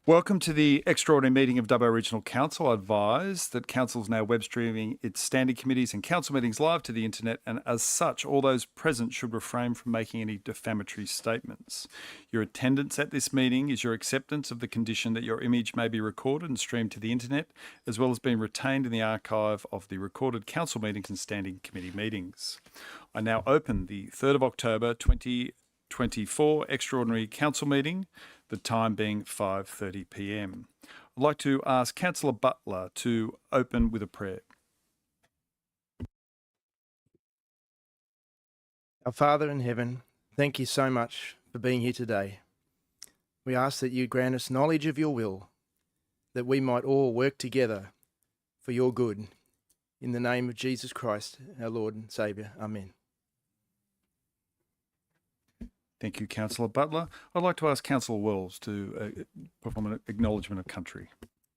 Welcome to the extraordinary meeting of Dubbo Regional Council. I advise that Council is now web streaming its standing committees and council meetings live to the internet, and as such, all those present should refrain from making any defamatory statements. Your attendance at this meeting is your acceptance of the condition that your image may be recorded and streamed to the internet, as well as being retained in the archive of the recorded council meetings and standing committee meetings. I now open the 3rd of October 2024 extraordinary council meeting, the time being 5:30 p.m. I'd like to ask Councillor Butler to open with a prayer. Our Father in heaven, thank you so much for being here today. We ask that you grant us knowledge of your will, that we might all work together for your good. In the name of Jesus Christ, our Lord and Saviour. Amen. Thank you, Councillor Butler. I'd like to ask Councillor Wells to perform an acknowledgement of country.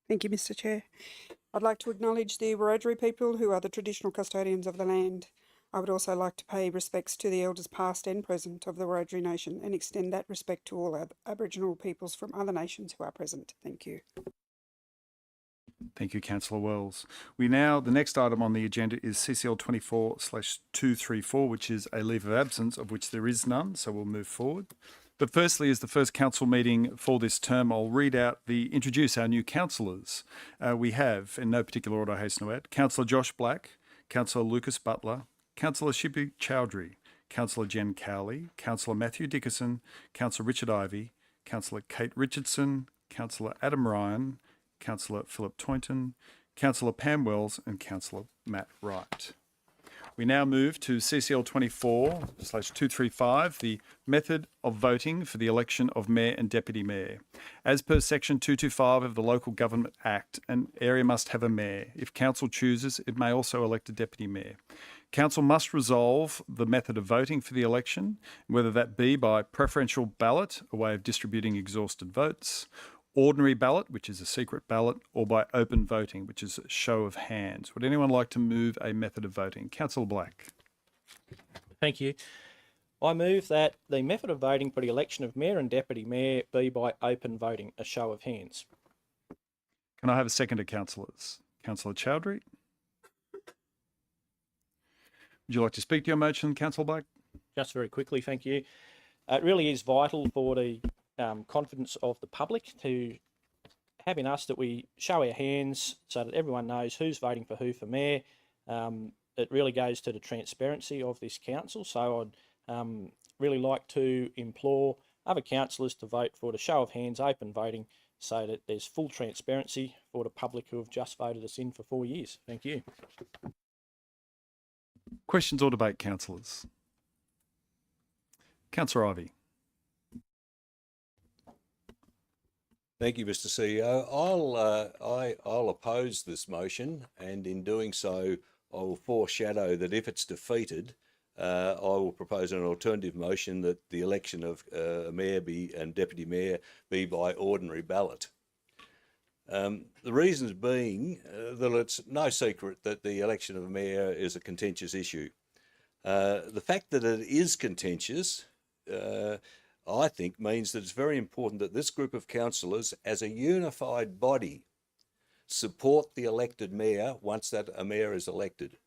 Thank you, Mr. Chair. I'd like to acknowledge the Wiradjuri people who are the traditional custodians of the land. I would also like to pay respects to the elders past and present of the Wiradjuri Nation and extend that respect to all Aboriginal peoples from other nations who are present. Thank you. Thank you, Councillor Wells. The next item on the agenda is CCL 24/234, which is a leave of absence, of which there is none, so we'll move forward. But firstly, as the first council meeting for this term, I'll introduce our new councillors. We have, in no particular order I hasten to add, Councillor Josh Black, Councillor Lucas Butler, Councillor Shibu Chowdhury, Councillor Jen Cowley, Councillor Matthew Dickerson, Councillor Richard Ivey, Councillor Kate Richardson, Councillor Adam Ryan, Councillor Philip Toynton, Councillor Pam Wells and Councillor Matt Wright. We now move to CCL 24/235, the method of voting for the election of Mayor and Deputy Mayor. As per Section 225 of the Local Government Act, an area must have a Mayor. If Council chooses, it may also elect a Deputy Mayor. Council must resolve the method of voting for the election, whether that be by preferential ballot, a way of distributing exhausted votes, ordinary ballot, which is a secret ballot, or by open voting, which is a show of hands. Would anyone like to move a method of voting? Councillor Black. Thank you. I move that the method of voting for the election of Mayor and Deputy Mayor be by open voting, a show of hands. Can I have a second to councillors? Councillor Chowdhury. Would you like to speak to your motion, Councillor Black? Just very quickly, thank you. It really is vital for the confidence of the public to have in us that we show our hands so that everyone knows who's voting for who for mayor. It really goes to the transparency of this council, so I'd really like to implore other councillors to vote for the show of hands open voting so that there's full transparency for the public who have just voted us in for 4 years. Thank you. Questions or debate, councillors? Councillor Ivey. Thank you, Mr. CEO. I'll oppose this motion, and in doing so, I will foreshadow that if it's defeated, I will propose an alternative motion that the election of mayor and deputy mayor be by ordinary ballot. The reasons being that it's no secret that the election of a mayor is a contentious issue. The fact that it is contentious I think means that it's very important that this group of councillors, as a unified body, support the elected mayor once that a mayor is elected.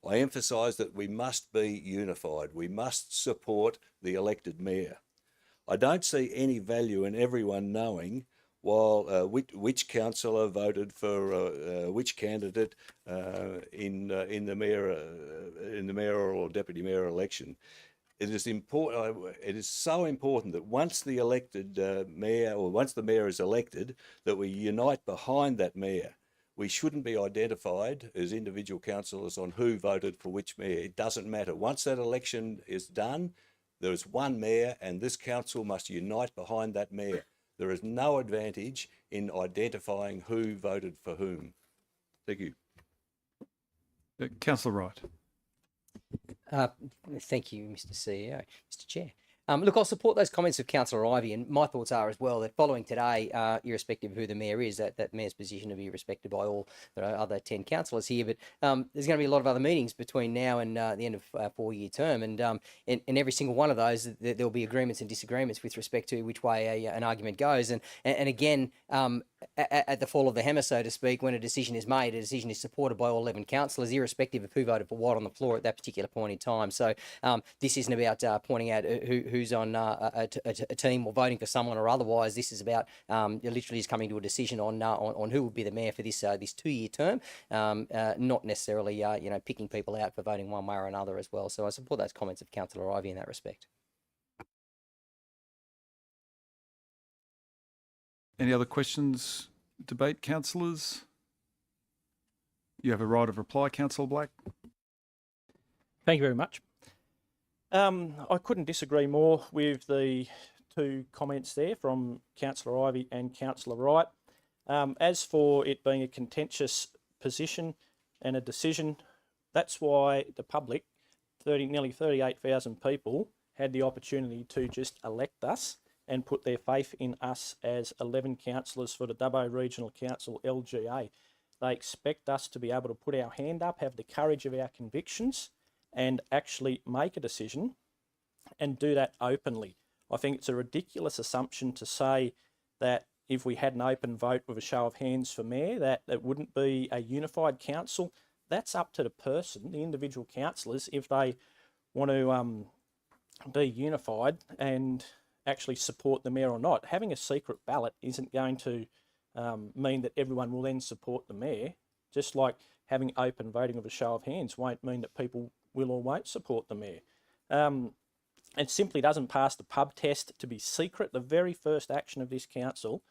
I emphasise that we must be unified. We must support the elected mayor. I don't see any value in everyone knowing which councillor voted for which candidate in the mayoral or deputy mayor election. It is important. It is so important that once the elected mayor, or once the mayor is elected, that we unite behind that mayor. We shouldn't be identified as individual councillors on who voted for which mayor. It doesn't matter. Once that election is done, there is one mayor, and this council must unite behind that mayor. There is no advantage in identifying who voted for whom. Thank you. Councillor Wright. Thank you, Mr. CEO. Mr. Chair. Look, I'll support those comments of Councillor Ivey, and my thoughts are as well that following today, irrespective of who the mayor is, that mayor's position to be respected by all the other 10 councillors here. But there's going to be a lot of other meetings between now and the end of a 4-year term, and in every single one of those, there'll be agreements and disagreements with respect to which way an argument goes. And again, at the fall of the hammer, so to speak, when a decision is made, a decision is supported by all 11 councillors, irrespective of who voted for what on the floor at that particular point in time. So this isn't about pointing out who's on a team or voting for someone or otherwise. This is about literally just coming to a decision on who will be the mayor for this 2-year term, not necessarily picking people out for voting one way or another as well. So I support those comments of Councillor Ivey in that respect. Any other questions, debate, councillors? You have a right of reply, Councillor Black. Thank you very much. I couldn't disagree more with the two comments there from Councillor Ivey and Councillor Wright. As for it being a contentious position and a decision, that's why the public, nearly 38,000 people, had the opportunity to just elect us and put their faith in us as 11 councillors for the Dubbo Regional Council LGA. They expect us to be able to put our hand up, have the courage of our convictions, and actually make a decision and do that openly. I think it's a ridiculous assumption to say that if we had an open vote with a show of hands for mayor, that it wouldn't be a unified council. That's up to the person, the individual councillors, if they want to be unified and actually support the mayor or not. Having a secret ballot isn't going to mean that everyone will then support the mayor, just like having open voting of a show of hands won't mean that people will or won't support the mayor. It simply doesn't pass the pub test to be secret. The very first action of this council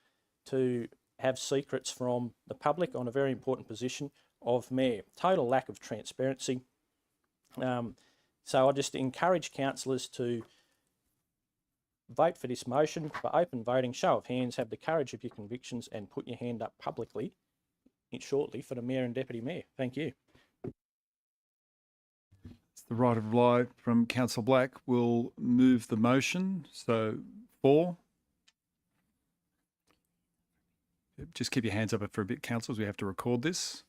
to have secrets from the public on a very important position of mayor. Total lack of transparency. So I just encourage councillors to vote for this motion for open voting, show of hands, have the courage of your convictions, and put your hand up publicly shortly for the mayor and deputy mayor. Thank you. It's the right of reply from Councillor Black. We'll move the motion. So 4. Just keep your hands up for a bit, councillors. We have to record this.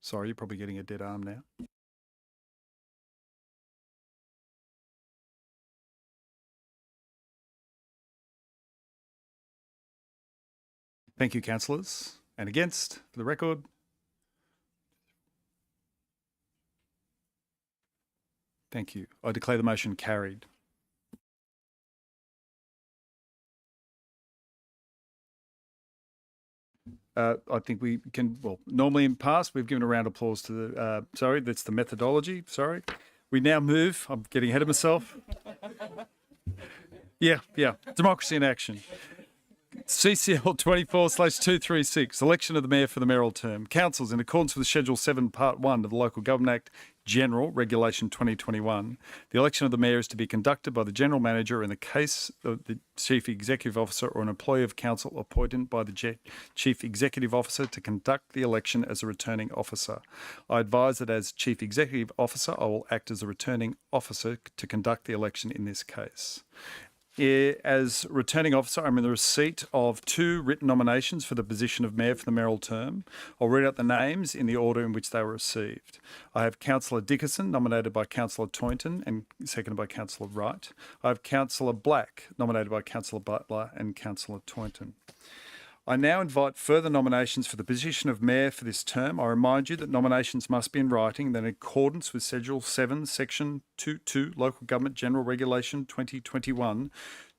Sorry, you're probably getting a dead arm now. Thank you, councillors. And against, for the record. Thank you. I declare the motion carried. I think we can, well, normally in past, we've given a round of applause to the, sorry, that's the methodology, sorry. We now move, I'm getting ahead of myself. Yeah, democracy in action. CCL 24/236, election of the mayor for the mayoral term. Councils, in accordance with Schedule 7, Part 1 of the Local Government Act, General Regulation 2021, the election of the mayor is to be conducted by the General Manager in the case of the Chief Executive Officer or an employee of council appointed by the Chief Executive Officer to conduct the election as a returning officer. I advise that as Chief Executive Officer, I will act as a returning officer to conduct the election in this case. As returning officer, I'm in the receipt of 2 written nominations for the position of mayor for the mayoral term. I'll read out the names in the order in which they were received. I have Councillor Dickerson, nominated by Councillor Toynton and seconded by Councillor Wright. I have Councillor Black, nominated by Councillor Butler and Councillor Toynton. I now invite further nominations for the position of mayor for this term. I remind you that nominations must be in writing, that in accordance with Schedule 7, Section 2.2, Local Government General Regulation 2021,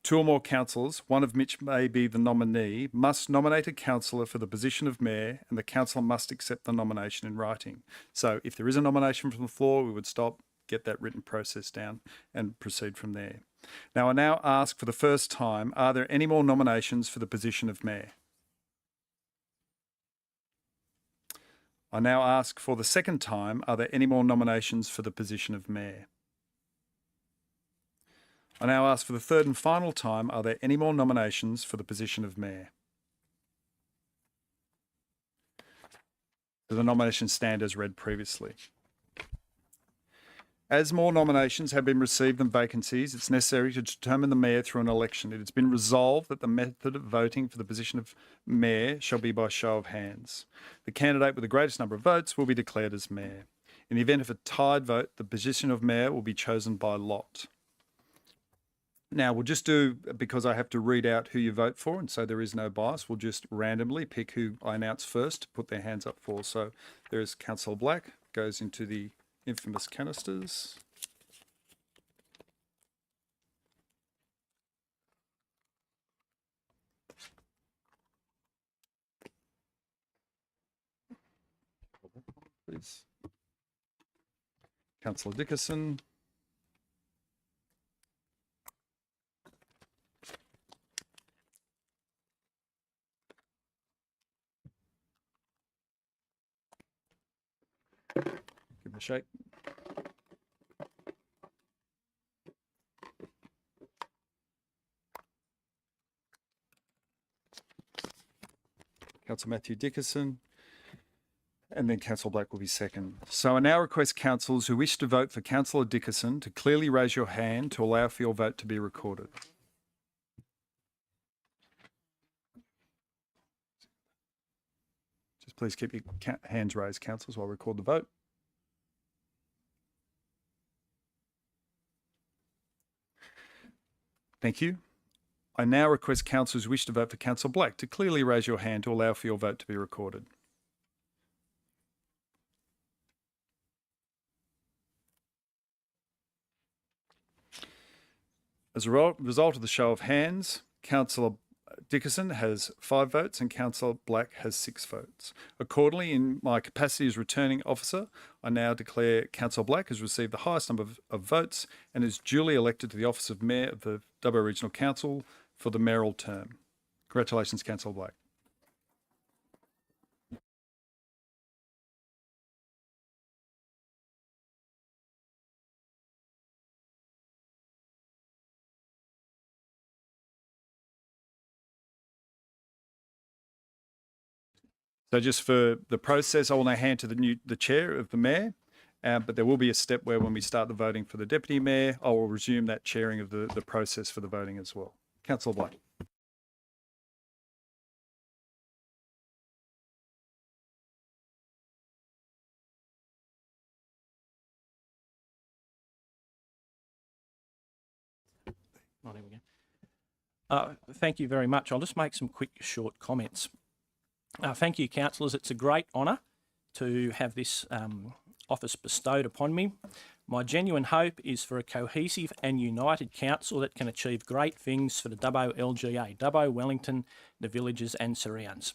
2 or more councillors, one of which may be the nominee, must nominate a councillor for the position of mayor, and the councillor must accept the nomination in writing. So if there is a nomination from the floor, we would stop, get that written process down and proceed from there. Now, I now ask for the first time, are there any more nominations for the position of mayor? I now ask for the second time, are there any more nominations for the position of mayor? I now ask for the third and final time, are there any more nominations for the position of mayor? The nominations stand as read previously. As more nominations have been received than vacancies, it's necessary to determine the mayor through an election. It has been resolved that the method of voting for the position of mayor shall be by show of hands. The candidate with the greatest number of votes will be declared as mayor. In the event of a tied vote, the position of mayor will be chosen by lot. Now, we'll just do, because I have to read out who you vote for, and so there is no bias, we'll just randomly pick who I announce first to put their hands up for. So there is Councillor Black, goes into the infamous canisters. Please. Councillor Dickerson. Give him a shake. Councillor Matthew Dickerson, and then Councillor Black will be second. So I now request councillors who wish to vote for Councillor Dickerson to clearly raise your hand to allow for your vote to be recorded. Just please keep your hands raised, councillors, while I record the vote. Thank you. I now request councillors who wish to vote for Councillor Black to clearly raise your hand to allow for your vote to be recorded. As a result of the show of hands, Councillor Dickerson has 5 votes and Councillor Black has 6 votes. Accordingly, in my capacity as returning officer, I now declare Councillor Black has received the highest number of votes and is duly elected to the office of Mayor of the Dubbo Regional Council for the mayoral term. Congratulations, Councillor Black. So just for the process, I will now hand to the chair of the mayor, but there will be a step where when we start the voting for the deputy mayor, I will resume that chairing of the process for the voting as well. Councillor Black. Oh, there we go. Thank you very much. I'll just make some quick, short comments. Thank you, councillors. It's a great honour to have this office bestowed upon me. My genuine hope is for a cohesive and united council that can achieve great things for the Dubbo LGA, Dubbo, Wellington, the villages and surrounds.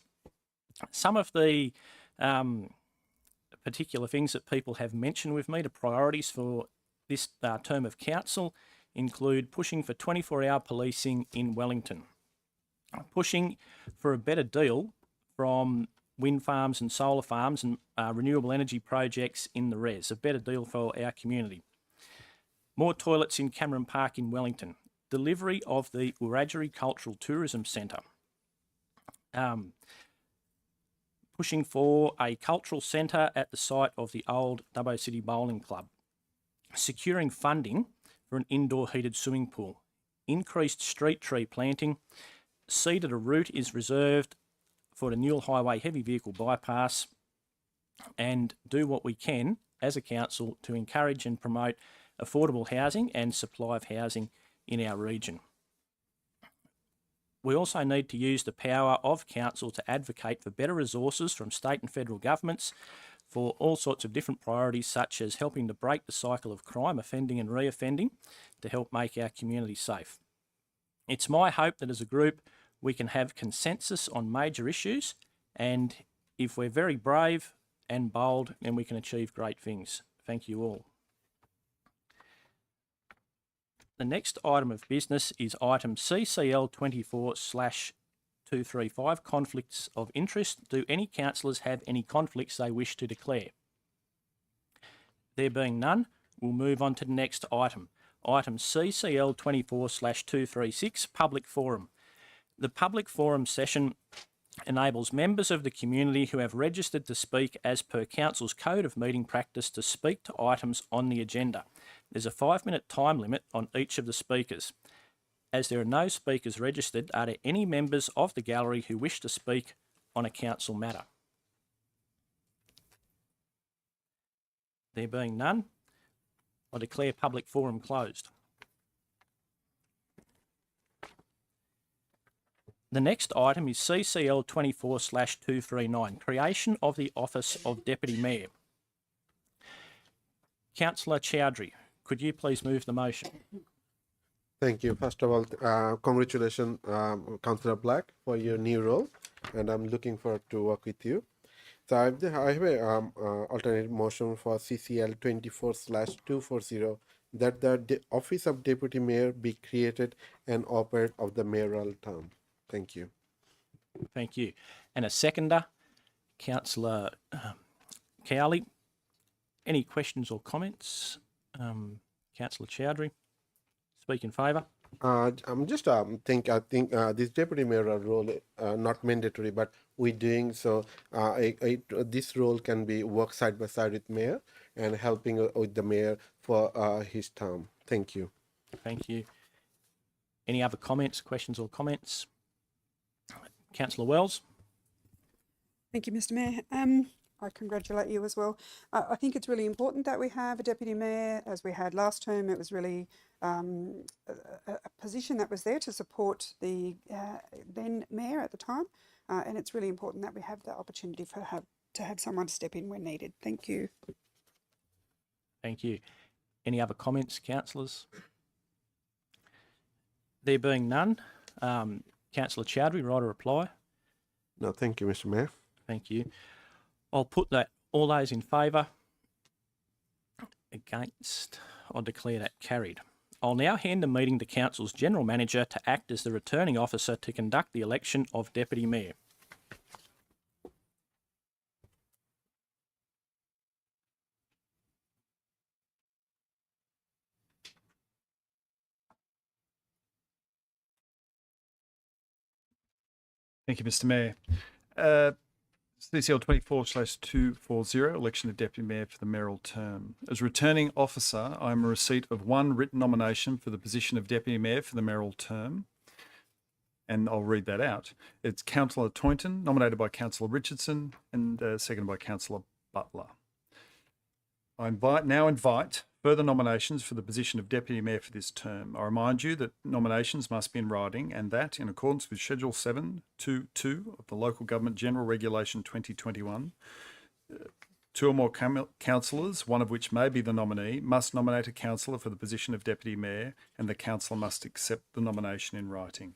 Some of the particular things that people have mentioned with me, the priorities for this term of council, include pushing for 24-hour policing in Wellington, pushing for a better deal from wind farms and solar farms and renewable energy projects in the res, a better deal for our community. More toilets in Cameron Park in Wellington, delivery of the Wiradjuri Cultural Tourism Centre, pushing for a cultural centre at the site of the old Dubbo City Bowling Club, securing funding for an indoor heated swimming pool, increased street tree planting, see that a route is reserved for the Newell Highway heavy vehicle bypass, and do what we can as a council to encourage and promote affordable housing and supply of housing in our region. We also need to use the power of council to advocate for better resources from state and federal governments for all sorts of different priorities, such as helping to break the cycle of crime, offending and reoffending, to help make our community safe. It's my hope that as a group we can have consensus on major issues, and if we're very brave and bold, then we can achieve great things. Thank you all. The next item of business is item CCL 24/235, conflicts of interest. Do any councillors have any conflicts they wish to declare? There being none, we'll move on to the next item. Item CCL 24/236, public forum. The public forum session enables members of the community who have registered to speak as per Council's Code of Meeting Practice to speak to items on the agenda. There's a 5-minute time limit on each of the speakers. As there are no speakers registered, are there any members of the gallery who wish to speak on a council matter? There being none, I declare public forum closed. The next item is CCL 24/239, creation of the Office of Deputy Mayor. Councillor Chowdhury, could you please move the motion? Thank you. First of all, congratulations, Councillor Black, for your new role, and I'm looking forward to work with you. So I have a alternate motion for CCL 24/240 that the Office of Deputy Mayor be created and operate of the mayoral term. Thank you. Thank you. And a seconder, Councillor Cowley. Any questions or comments? Councillor Chowdhury, speak in favour. I'm just think this deputy mayoral role not mandatory, but we're doing so. This role can be work side by side with mayor and helping with the mayor for his term. Thank you. Thank you. Any other comments, questions or comments? Councillor Wells. Thank you, Mr. Mayor. I congratulate you as well. I think it's really important that we have a deputy mayor. As we had last term, it was really a position that was there to support the then mayor at the time, and it's really important that we have the opportunity to have someone step in when needed. Thank you. Thank you. Any other comments, councillors? There being none, Councillor Chowdhury, right or reply? No, thank you, Mr. Mayor. Thank you. I'll put that, all those in favour, against, I'll declare that carried. I'll now hand the meeting to Council's General Manager to act as the returning officer to conduct the election of Deputy Mayor. Thank you, Mr. Mayor. CCL 24/240, election of Deputy Mayor for the mayoral term. As returning officer, I am in receipt of one written nomination for the position of Deputy Mayor for the mayoral term. And I'll read that out. It's Councillor Toynton, nominated by Councillor Richardson and seconded by Councillor Butler. I now invite further nominations for the position of Deputy Mayor for this term. I remind you that nominations must be in writing and that, in accordance with Schedule 7.2.2 of the Local Government General Regulation 2021, two or more councillors, one of which may be the nominee, must nominate a councillor for the position of Deputy Mayor, and the councillor must accept the nomination in writing.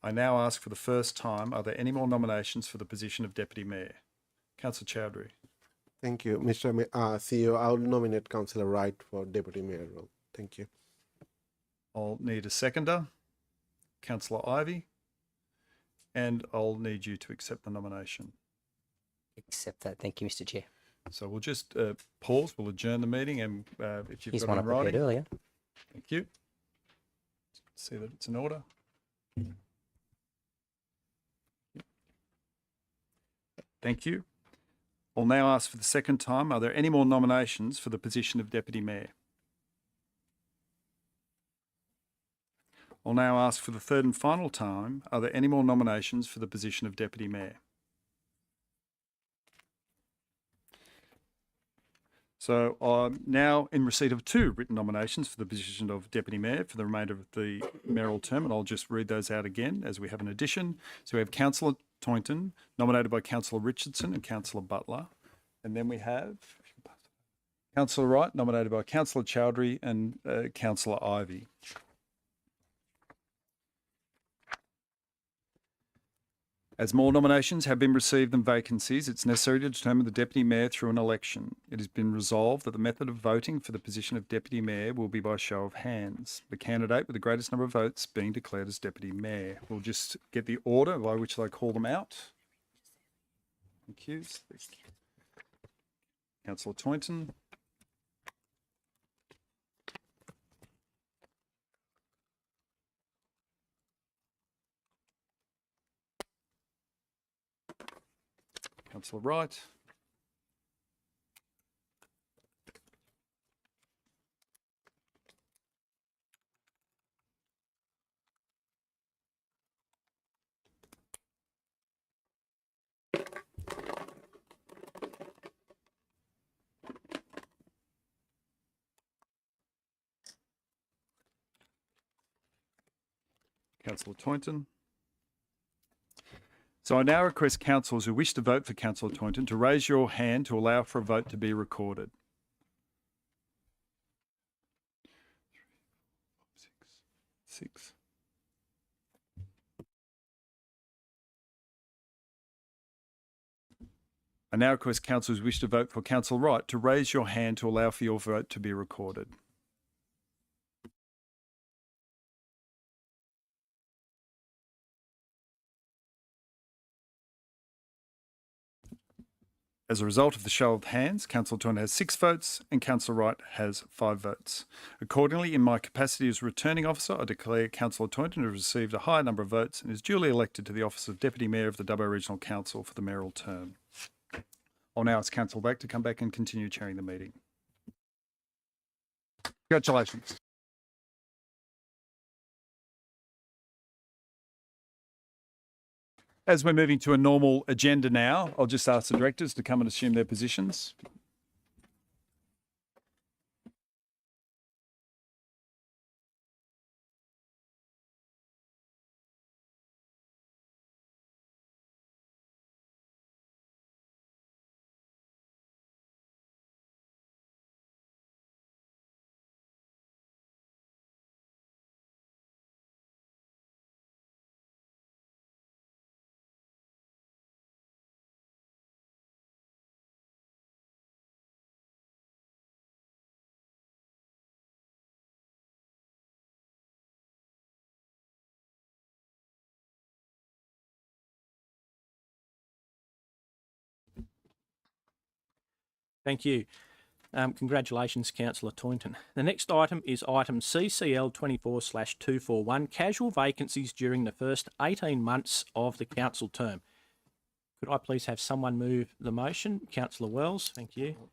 I now ask for the first time, are there any more nominations for the position of Deputy Mayor? Councillor Chowdhury. Thank you, Mr. CEO. I'll nominate Councillor Wright for deputy mayor role. Thank you. I'll need a seconder, Councillor Ivey, and I'll need you to accept the nomination. Accept that. Thank you, Mr. Chair. So we'll just pause, we'll adjourn the meeting, and if you've Here's got one it I in prepared writing. earlier. Thank you. See that it's in order. Thank you. I'll now ask for the second time, are there any more nominations for the position of Deputy Mayor? I'll now ask for the third and final time, are there any more nominations for the position of Deputy Mayor? So I'm now in receipt of two written nominations for the position of Deputy Mayor for the remainder of the mayoral term, and I'll just read those out again as we have an addition. So we have Councillor Toynton, nominated by Councillor Richardson and Councillor Butler. And then we have Councillor Wright, nominated by Councillor Chowdhury and Councillor Ivey. As more nominations have been received than vacancies, it's necessary to determine the Deputy Mayor through an election. It has been resolved that the method of voting for the position of Deputy Mayor will be by show of hands, the candidate with the greatest number of votes being declared as Deputy Mayor. We'll just get the order by which they call them out. Thank you. Councillor Toynton. Councillor Wright. Councillor Toynton. So I now request councillors who wish to vote for Councillor Toynton to raise your hand to allow for a vote to be recorded. 6. I now request councillors who wish to vote for Councillor Wright to raise your hand to allow for your vote to be recorded. As a result of the show of hands, Councillor Toynton has 6 votes and Councillor Wright has 5 votes. Accordingly, in my capacity as returning officer, I declare Councillor Toynton has received a higher number of votes and is duly elected to the office of Deputy Mayor of the Dubbo Regional Council for the mayoral term. I'll now ask Councillor Black to come back and continue chairing the meeting. Congratulations. As we're moving to a normal agenda now, I'll just ask the directors to come and assume their positions. Thank you. Congratulations, Councillor Toynton. The next item is item CCL 24/241, casual vacancies during the first 18 months of the council term. Could I please have someone move the motion? Councillor Wells, thank you.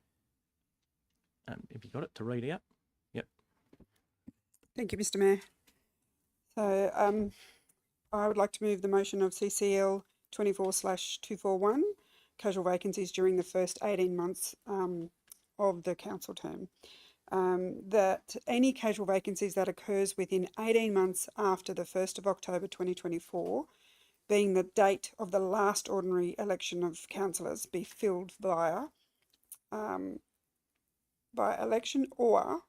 Have you got it to read out? Yep. Thank you, Mr. Mayor. So I would like to move the motion of CCL 24/241, casual vacancies during the first 18 months of the council term. That any casual vacancies that occurs within 18 months after the 1st of October 2024, being the date of the last ordinary election of councillors, be filled via by election, or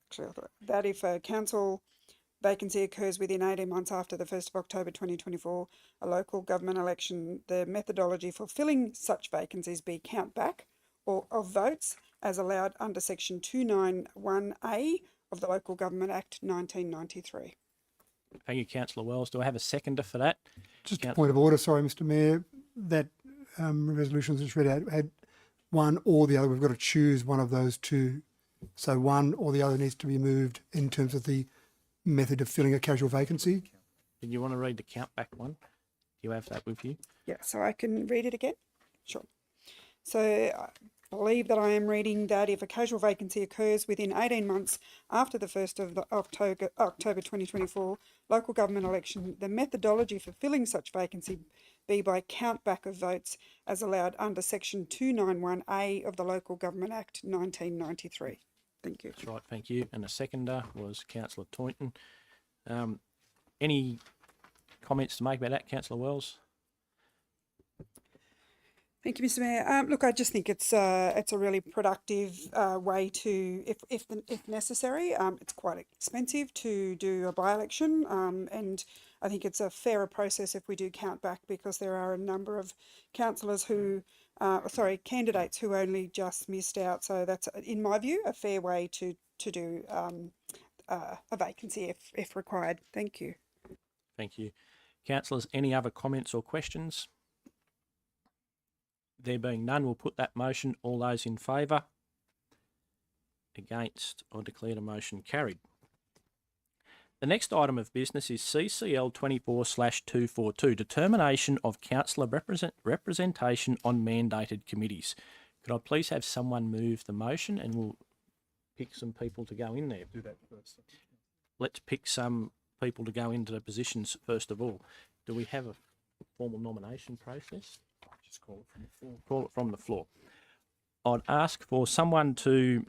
actually that if a council vacancy occurs within 18 months after the 1st of October 2024, a local government election, the methodology for filling such vacancies be count back or of votes as allowed under section 291A of the Local Government Act 1993. Thank you, Councillor Wells. Do I have a seconder for that? Just a point of order, sorry, Mr. Mayor. That resolution that's read out had one or the other. We've got to choose one of those two. So one or the other needs to be moved in terms of the method of filling a casual vacancy. Did you want to read the count back one? Do you have that with you? Yeah, so I can read it again? Sure. So I believe that I am reading that if a casual vacancy occurs within 18 months after the 1st of October 2024 local government election, the methodology for filling such vacancy be by count back of votes as allowed under section 291A of the Local Government Act 1993. Thank you. That's right, thank you. And the seconder was Councillor Toynton. Any comments to make about that, Councillor Wells? Thank you, Mr. Mayor. Look, I just think it's a really productive way to, if necessary, it's quite expensive to do a by-election, and I think it's a fairer process if we do count back, because there are a number of councillors who, candidates who only just missed out. So that's, in my view, a fair way to do a vacancy if required. Thank you. Thank you. Councillors, any other comments or questions? There being none, we'll put that motion. All those in favour? Against? I declare the motion carried. The next item of business is CCL 24/242, determination of councillor representation on mandated committees. Could I please have someone move the motion, and we'll pick some people to go in there. Do that first. Let's pick some people to go into the positions first of all. Do we have a formal nomination process? Just call it from the floor. Call it from the floor. I'd ask for someone to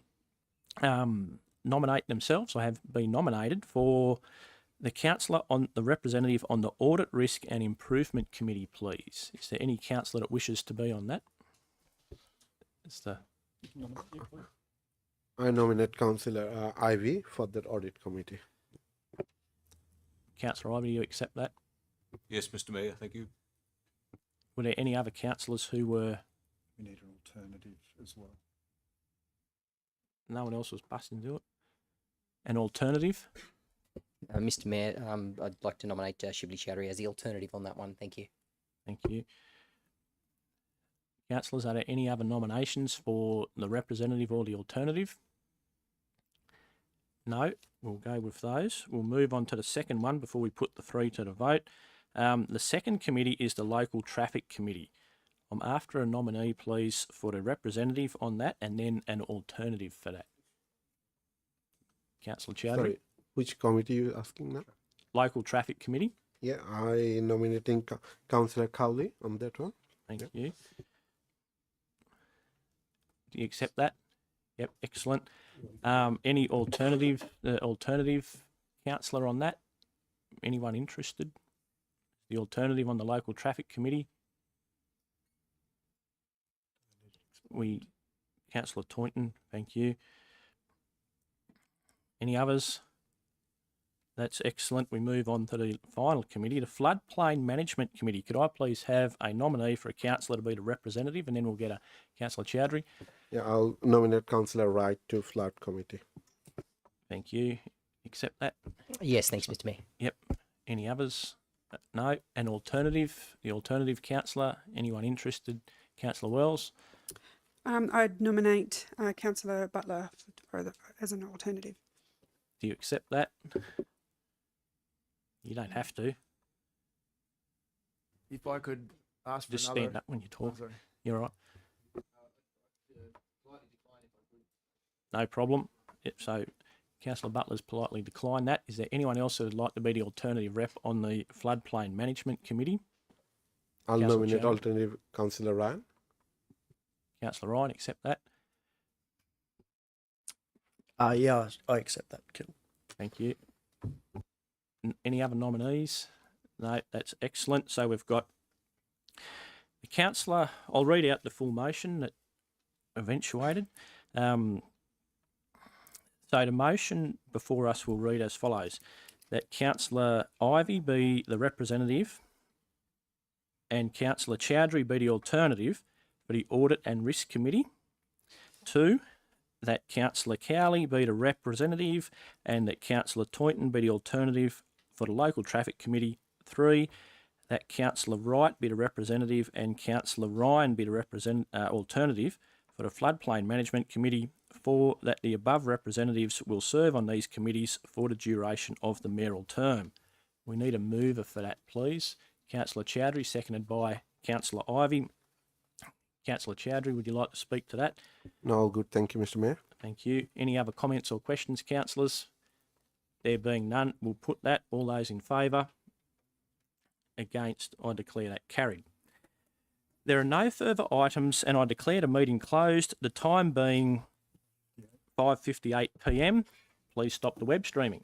nominate themselves or have been nominated for the councillor on the representative on the Audit, Risk and Improvement Committee, please. Is there any councillor that wishes to be on that? It's the I nominate Councillor Ivy for that audit committee. Councillor Ivy, do you accept that? Yes, Mr Mayor, thank you. Were there any other councillors who were? We need an alternative as well. No one else was busting to it. An alternative? Mr Mayor, I'd like to nominate Shibli Chowdhury as the alternative on that one. Thank you. Thank you. Councillors, are there any other nominations for the representative or the alternative? No, we'll go with those. We'll move on to the second one before we put the three to the vote. The second committee is the Local Traffic Committee. I'm after a nominee, please, for the representative on that and then an alternative for that. Councillor Chowdhury. Sorry, which committee you asking now? Local Traffic Committee. Yeah, I nominating Councillor Cowley on that one. Thank you. Do you accept that? Yep, excellent. Any alternative councillor on that? Anyone interested? The alternative on the Local Traffic Committee? Councillor Toynton, thank you. Any others? That's excellent. We move on to the final committee, the Floodplain Management Committee. Could I please have a nominee for a councillor to be the representative, and then we'll get a Councillor Chowdhury. Yeah, I'll nominate Councillor Wright to Flood Committee. Thank you. Accept that? Yes, thanks, Mr Mayor. Yep. Any others? No. An alternative? The alternative councillor? Anyone interested? Councillor Wells? I'd nominate Councillor Butler as an alternative. Do you accept that? You don't have to. If I could ask for Just another... stand up when you Oh, talk. sorry. You're all right. No problem. Yep, so Councillor Butler's politely declined that. Is there anyone else who would like to be the alternative rep on the Floodplain Management Committee? I'll Councillor nominate Chowdhury. alternative Councillor Ryan. Councillor Ryan, accept that. Yeah, I accept that. Cool. Thank you. Any other nominees? No, that's excellent. So we've got the councillor. I'll read out the full motion that eventuated. So the motion before us will read as follows: that Councillor Ivy be the representative and Councillor Chowdhury be the alternative for the Audit and Risk Committee. 2, that Councillor Cowley be the representative and that Councillor Toynton be the alternative for the Local Traffic Committee. 3, that Councillor Wright be the representative and Councillor Ryan be the alternative for the Floodplain Management Committee. 4, that the above representatives will serve on these committees for the duration of the mayoral term. We need a mover for that, please. Councillor Chowdhury, seconded by Councillor Ivy. Councillor Chowdhury, would you like to speak to that? No, all good. Thank you, Mr Mayor. Thank you. Any other comments or questions, councillors? There being none, we'll put that. All those in favour? Against? I declare that carried. There are no further items and I declare the meeting closed, the time being 5:58 p.m. Please stop the web streaming.